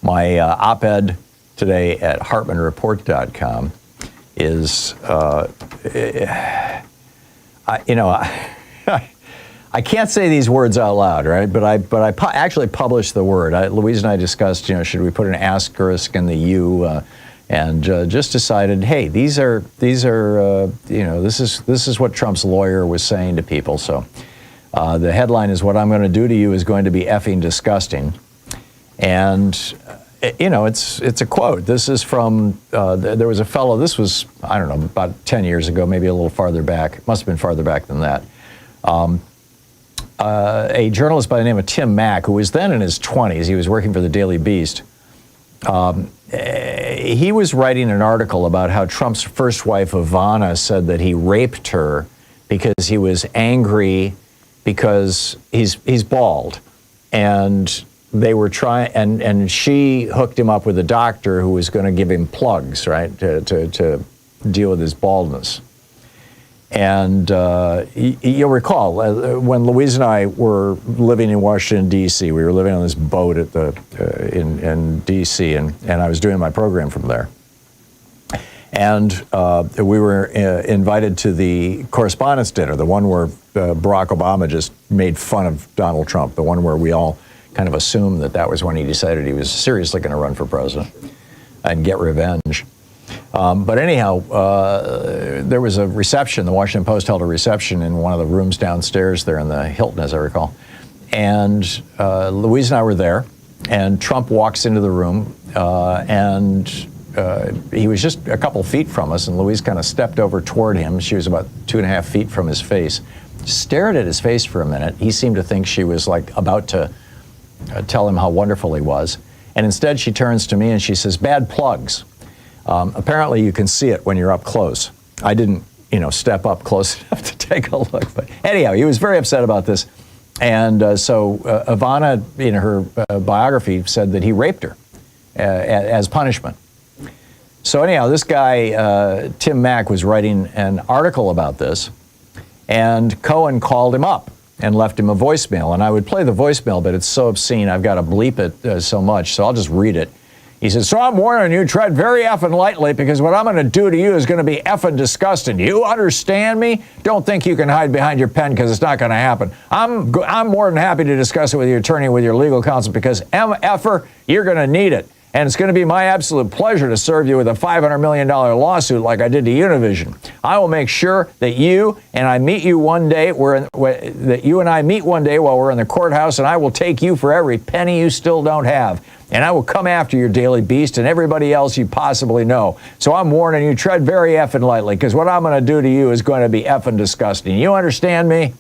My op-ed today at HartmannReport.com is, I can't say these words out loud, right? But I actually published the word. Louise and I discussed, should we put an asterisk in the U, and just decided, hey, this is what Trump's lawyer was saying to people. So the headline is, "What I'm going to do to you is going to be effing disgusting," and it's a quote. This is from there was a fellow. This was, I don't know, about 10 years ago, maybe a little farther back. It must have been farther back than that. A journalist by the name of Tim Mack, who was then in his 20s, he was working for the Daily Beast. He was writing an article about how Trump's first wife, Ivana, said that he raped her because he was angry because he's bald. And they were trying, and she hooked him up with a doctor who was going to give him plugs, right, to deal with his baldness. And you'll recall when Louise and I were living in Washington, D.C., we were living on this boat at in D.C., and I was doing my program from there. And we were invited to the correspondence dinner, the one where Barack Obama just made fun of Donald Trump, the one where we all kind of assumed that was when he decided he was seriously going to run for president and get revenge. But anyhow, there was a reception. The Washington Post held a reception in one of the rooms downstairs there in the Hilton, as I recall. And Louise and I were there, and Trump walks into the room, and he was just a couple feet from us, and Louise kind of stepped over toward him. She was about 2.5 feet from his face, stared at his face for a minute. He seemed to think she was like about to tell him how wonderful he was. And instead she turns to me and she says, "Bad plugs." Apparently you can see it when you're up close. I didn't, step up close enough to take a look. But anyhow, he was very upset about this. And so Ivana, in her biography, said that he raped her as punishment. So anyhow, this guy, Tim Mack, was writing an article about this. And Cohen called him up and left him a voicemail. And I would play the voicemail, but it's so obscene, I've got to bleep it so much, so I'll just read it. He says, "So I'm warning you, tread very effing lightly, because what I'm going to do to you is going to be effing disgusting. You understand me? Don't think you can hide behind your pen, because it's not going to happen. I'm more than happy to discuss it with your attorney, with your legal counsel, because effer, you're going to need it. And it's going to be my absolute pleasure to serve you with a $500 million lawsuit like I did to Univision. I will make sure that you and I meet one day while we're in the courthouse, and I will take you for every penny you still don't have. And I will come after your Daily Beast and everybody else you possibly know. So I'm warning you, tread very effing lightly, because what I'm going to do to you is going to be effing disgusting. You understand me?"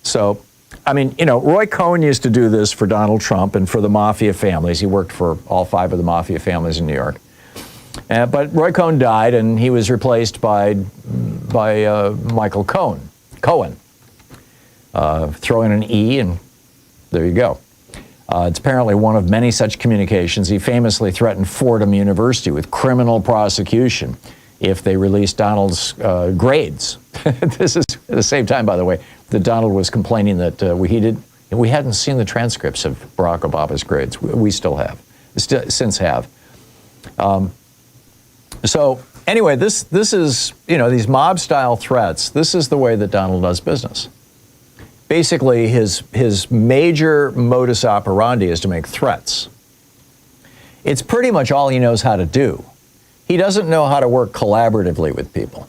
So, I mean, Roy Cohn used to do this for Donald Trump and for the mafia families. He worked for all 5 of the mafia families in New York. But Roy Cohn died, and he was replaced by Michael Cohen. Throw in an E, and there you go. It's apparently one of many such communications. He famously threatened Fordham University with criminal prosecution if they released Donald's grades. This is at the same time, by the way, that Donald was complaining that we hadn't seen the transcripts of Barack Obama's grades. We still have, since have. So anyway, this is, these mob-style threats, this is the way that Donald does business. Basically, his major modus operandi is to make threats. It's pretty much all he knows how to do. He doesn't know how to work collaboratively with people.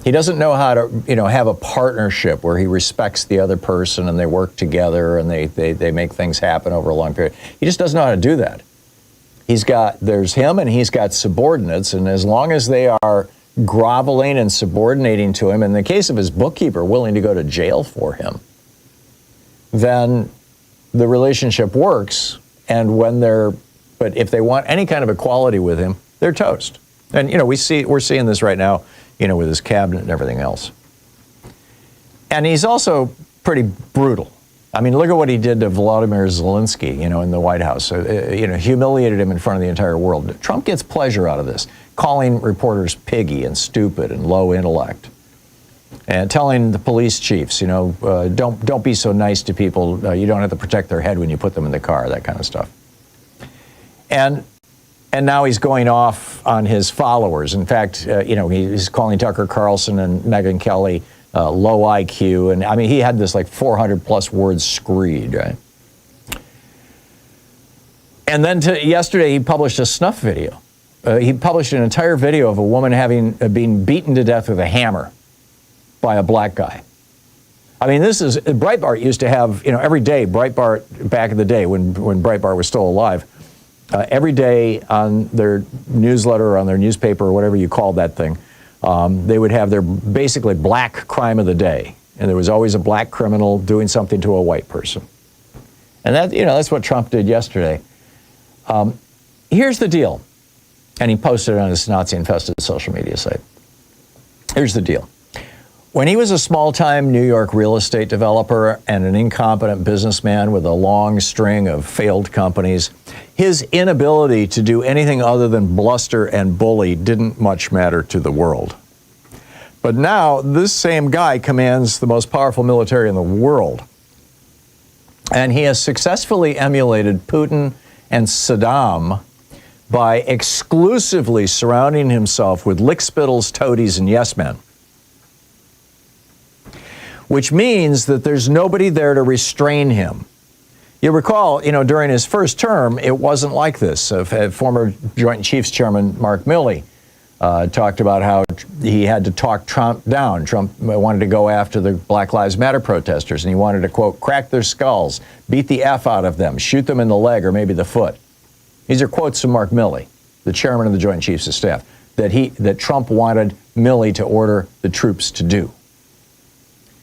He doesn't know how to, have a partnership where he respects the other person and they work together and they make things happen over a long period. He just doesn't know how to do that. There's him and he's got subordinates, and as long as they are groveling and subordinating to him, in the case of his bookkeeper, willing to go to jail for him, then the relationship works. And but if they want any kind of equality with him, they're toast. And we're seeing this right now, with his cabinet and everything else. And he's also pretty brutal. I mean, look at what he did to Volodymyr Zelensky, in the White House. Humiliated him in front of the entire world. Trump gets pleasure out of this, calling reporters piggy and stupid and low intellect, and telling the police chiefs, don't be so nice to people. You don't have to protect their head when you put them in the car, that kind of stuff. And now he's going off on his followers. In fact, he's calling Tucker Carlson and Megyn Kelly low IQ. And I mean, he had this like 400 plus words screed, right? And then yesterday, he published a snuff video. He published an entire video of a woman being beaten to death with a hammer by a black guy. I mean, this is, Breitbart used to have, every day, Breitbart, back in the day when Breitbart was still alive, every day on their newsletter or on their newspaper or whatever you call that thing, they would have their basically black crime of the day. And there was always a black criminal doing something to a white person. And that's what Trump did yesterday. Here's the deal. And he posted it on his Nazi-infested social media site. Here's the deal. When he was a small-time New York real estate developer and an incompetent businessman with a long string of failed companies, his inability to do anything other than bluster and bully didn't much matter to the world. But now, this same guy commands the most powerful military in the world. And he has successfully emulated Putin and Saddam by exclusively surrounding himself with lickspittles, toadies, and yes-men. Which means that there's nobody there to restrain him. You recall, during his first term, it wasn't like this. Former Joint Chiefs Chairman Mark Milley talked about how he had to talk Trump down. Trump wanted to go after the Black Lives Matter protesters, and he wanted to, quote, crack their skulls, beat the F out of them, shoot them in the leg or maybe the foot. These are quotes from Mark Milley, the chairman of the Joint Chiefs of Staff, that Trump wanted Milley to order the troops to do.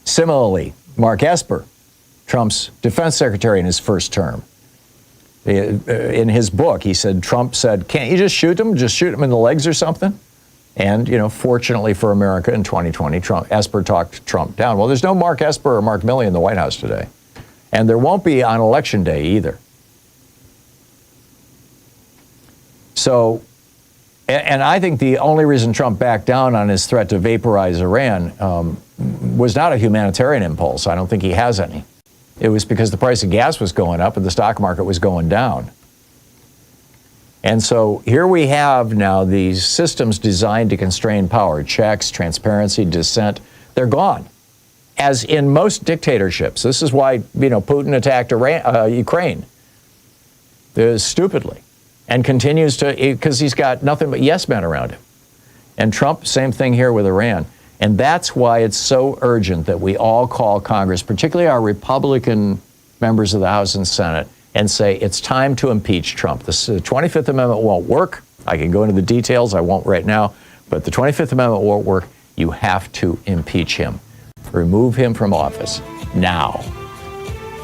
Similarly, Mark Esper, Trump's defense secretary in his first term, in his book, he said, Trump said, can't you just shoot them? Just shoot them in the legs or something? And, fortunately for America in 2020, Esper talked Trump down. Well, there's no Mark Esper or Mark Milley in the White House today. And there won't be on Election Day either. So, and I think the only reason Trump backed down on his threat to vaporize Iran was not a humanitarian impulse. I don't think he has any. It was because the price of gas was going up and the stock market was going down. And so here we have now these systems designed to constrain power, checks, transparency, dissent. They're gone. As in most dictatorships. This is why, Putin attacked Ukraine stupidly. And continues to, because he's got nothing but yes men around him. And Trump, same thing here with Iran. And that's why it's so urgent that we all call Congress, particularly our Republican members of the House and Senate, and say it's time to impeach Trump. The 25th Amendment won't work. I can go into the details. I won't right now. But the 25th Amendment won't work. You have to impeach him. Remove him from office now.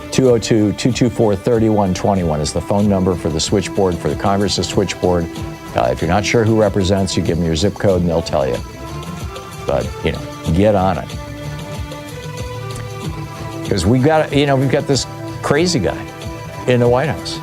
202-224-3121 is the phone number for the switchboard, for the Congress's switchboard. If you're not sure who represents you, give them your zip code and they'll tell you. But, get on it. Because we've got this crazy guy in the White House.